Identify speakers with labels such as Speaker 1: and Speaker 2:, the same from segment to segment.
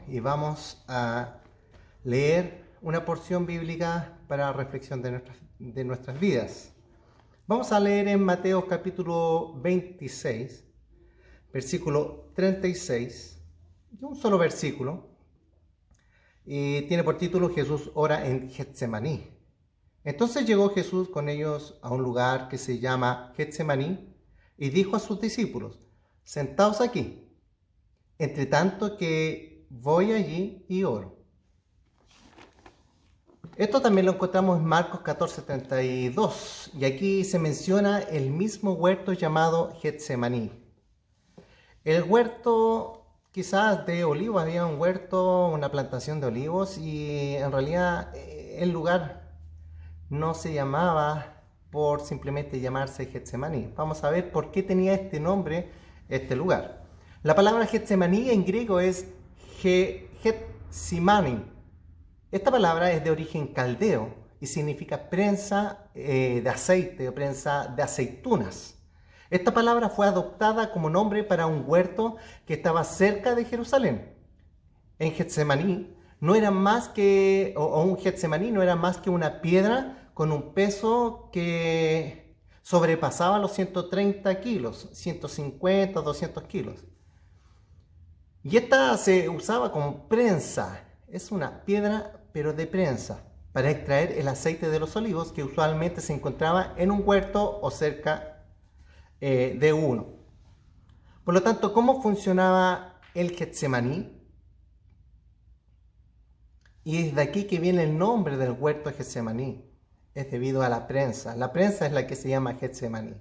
Speaker 1: y vamos a leer una porción bíblica para reflexión de nuestras vidas. Vamos a leer en Mateo capítulo 26, versículo 36, y un solo versículo, y tiene por título Jesús ora en Getsemaní. Entonces llegó Jesús con ellos a un lugar que se llama Getsemaní y dijo a sus discípulos: sentaos aquí, entre tanto que voy allí y oro. Esto también lo encontramos en Marcos 14:32, y aquí se menciona el mismo huerto llamado Getsemaní. El huerto quizás de olivos, había un huerto, una plantación de olivos, y en realidad el lugar no se llamaba por simplemente llamarse Getsemaní. Vamos a ver por qué tenía este nombre este lugar. La palabra Getsemaní en griego es Getsimani. Esta palabra es de origen caldeo y significa prensa de aceite o prensa de aceitunas. Esta palabra fue adoptada como nombre para un huerto que estaba cerca de Jerusalén. En Getsemaní no era más que, un Getsemaní no era más que una piedra con un peso que sobrepasaba los 130 kilos, 150, 200 kilos. Y esta se usaba como prensa, es una piedra pero de prensa, para extraer el aceite de los olivos que usualmente se encontraba en un huerto o cerca de uno. Por lo tanto, ¿cómo funcionaba el Getsemaní? Y es de aquí que viene el nombre del huerto Getsemaní. Es debido a la prensa. La prensa es la que se llama Getsemaní.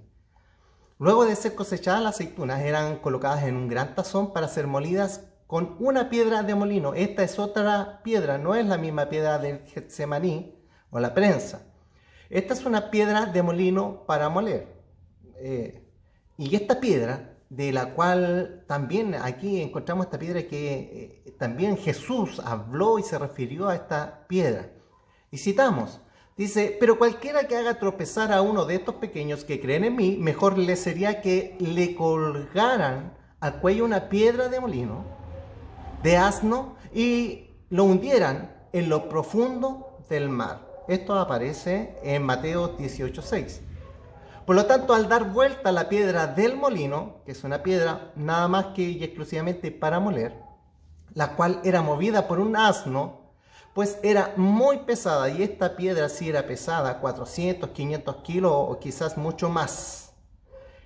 Speaker 1: Luego de ser cosechadas las aceitunas, eran colocadas en un gran tazón para ser molidas con una piedra de molino. Esta es otra piedra, no es la misma piedra del Getsemaní o la prensa. Esta es una piedra de molino para moler. Y esta piedra, de la cual también aquí encontramos esta piedra que también Jesús habló y se refirió a esta piedra. Y citamos, dice: pero cualquiera que haga tropezar a uno de estos pequeños que creen en mí, mejor le sería que le colgaran al cuello una piedra de molino, de asno, y lo hundieran en lo profundo del mar. Esto aparece en Mateo 18:6. Por lo tanto, al dar vuelta la piedra del molino, que es una piedra nada más que y exclusivamente para moler, la cual era movida por un asno, pues era muy pesada, y esta piedra sí era pesada, 400, 500 kilos o quizás mucho más.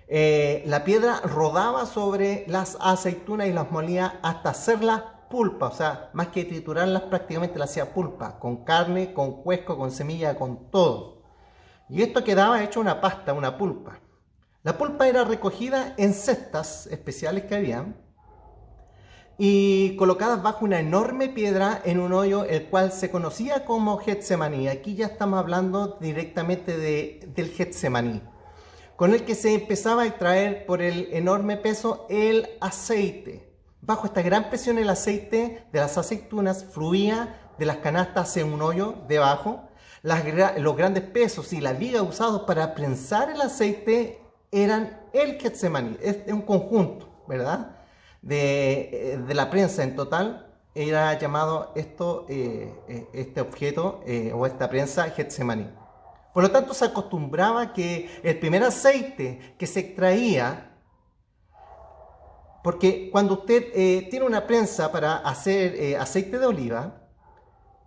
Speaker 1: La piedra rodaba sobre las aceitunas y las molía hasta hacerlas pulpa, o sea, más que triturarlas, prácticamente las hacía pulpa, con carne, con cuesco, con semilla, con todo. Y esto quedaba hecho una pasta, una pulpa. La pulpa era recogida en cestas especiales que habían y colocadas bajo una enorme piedra en un hoyo, el cual se conocía como Getsemaní. Aquí ya estamos hablando directamente del Getsemaní, con el que se empezaba a extraer por el enorme peso el aceite. Bajo esta gran presión, el aceite de las aceitunas fluía de las canastas hacia un hoyo debajo. Los grandes pesos y la viga usados para prensar el aceite eran el Getsemaní. Es un conjunto, ¿verdad? De la prensa en total era llamado este objeto o esta prensa Getsemaní. Por lo tanto, se acostumbraba que el primer aceite que se extraía, porque cuando usted tiene una prensa para hacer aceite de oliva,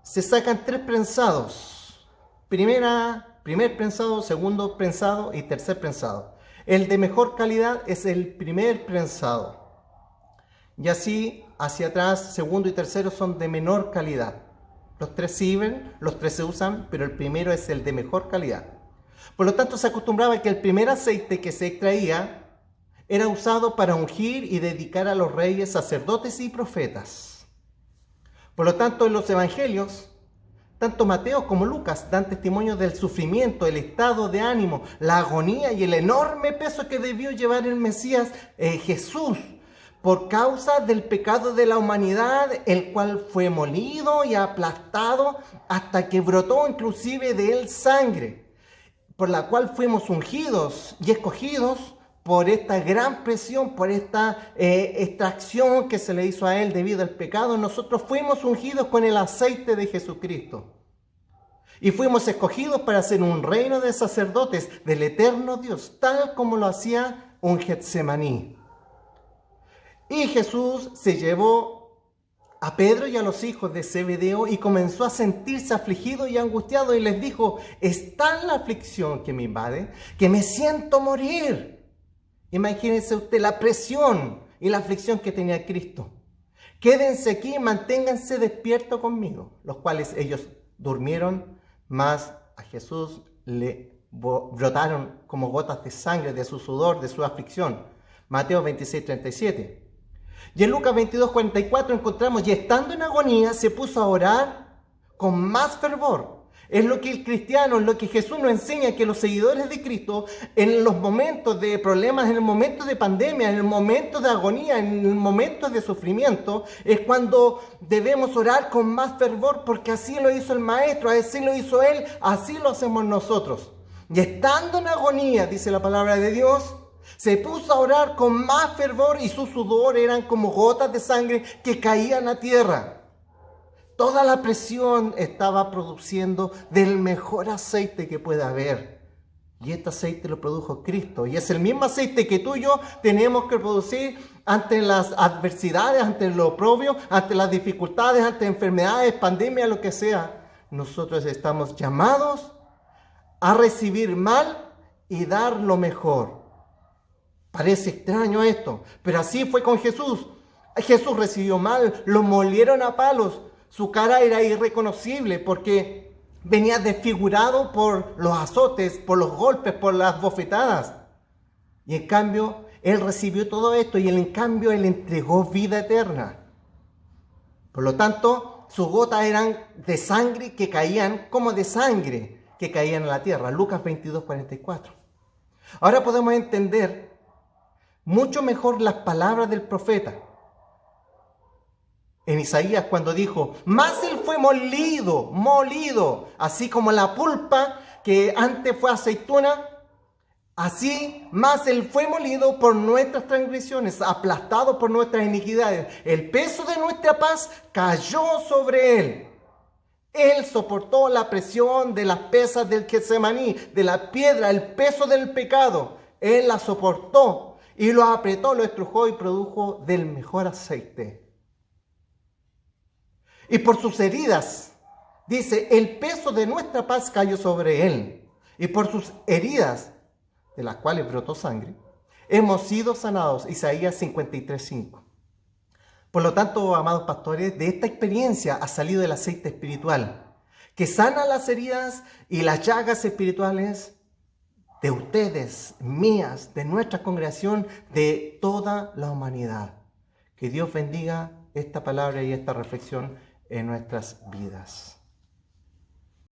Speaker 1: se sacan 3 prensados. Primer prensado, segundo prensado y tercer prensado. El de mejor calidad es el primer prensado. Y así, hacia atrás, segundo y tercero son de menor calidad. Los 3 sirven, los 3 se usan, pero el primero es el de mejor calidad. Por lo tanto, se acostumbraba que el primer aceite que se extraía era usado para ungir y dedicar a los reyes, sacerdotes y profetas. Por lo tanto, en los evangelios, tanto Mateo como Lucas dan testimonio del sufrimiento, el estado de ánimo, la agonía y el enorme peso que debió llevar el Mesías Jesús por causa del pecado de la humanidad, el cual fue molido y aplastado hasta que brotó inclusive de él sangre, por la cual fuimos ungidos y escogidos por esta gran presión, por esta extracción que se le hizo a él debido al pecado, nosotros fuimos ungidos con el aceite de Jesucristo. Y fuimos escogidos para ser un reino de sacerdotes del eterno Dios, tal como lo hacía un Getsemaní. Y Jesús se llevó a Pedro y a los hijos de Zebedeo y comenzó a sentirse afligido y angustiado y les dijo: es tal la aflicción que me invade que me siento morir. Imagínense usted la presión y la aflicción que tenía Cristo. Quédense aquí y manténganse despiertos conmigo. Los cuales ellos durmieron, mas a Jesús le brotaron como gotas de sangre de su sudor, de su aflicción. Mateo 26:37. Y en Lucas 22:44 encontramos: y estando en agonía se puso a orar con más fervor. Es lo que el cristiano, es lo que Jesús nos enseña, que los seguidores de Cristo, en los momentos de problemas, en el momento de pandemia, en el momento de agonía, en el momento de sufrimiento, es cuando debemos orar con más fervor, porque así lo hizo el Maestro, así lo hizo Él, así lo hacemos nosotros. Y estando en agonía, dice la palabra de Dios, se puso a orar con más fervor y su sudor eran como gotas de sangre que caían a tierra. Toda la presión estaba produciendo del mejor aceite que pueda haber. Y este aceite lo produjo Cristo. Y es el mismo aceite que tú y yo tenemos que producir ante las adversidades, ante lo oprobio, ante las dificultades, ante enfermedades, pandemia, lo que sea. Nosotros estamos llamados a recibir mal y dar lo mejor. Parece extraño esto, pero así fue con Jesús. Jesús recibió mal, lo molieron a palos. Su cara era irreconocible porque venía desfigurado por los azotes, por los golpes, por las bofetadas. Y en cambio, Él recibió todo esto y en cambio Él entregó vida eterna. Por lo tanto, sus gotas eran de sangre que caían como de sangre que caían a la tierra. Lucas 22:44. Ahora podemos entender mucho mejor las palabras del profeta. En Isaías cuando dijo: mas él fue molido, así como la pulpa que antes fue aceituna, así más él fue molido por nuestras transgresiones, aplastado por nuestras iniquidades. El peso de nuestra paz cayó sobre él. Él soportó la presión de las pesas del Getsemaní, de la piedra, el peso del pecado. Él la soportó y lo apretó, lo estrujó y produjo del mejor aceite. Y por sus heridas, dice, el peso de nuestra paz cayó sobre él. Y por sus heridas, de las cuales brotó sangre, hemos sido sanados. Isaías 53:5. Por lo tanto, amados pastores, de esta experiencia ha salido el aceite espiritual, que sana las heridas y las llagas espirituales de ustedes, mías, de nuestra congregación, de toda la humanidad. Que Dios bendiga esta palabra y esta reflexión en nuestras vidas.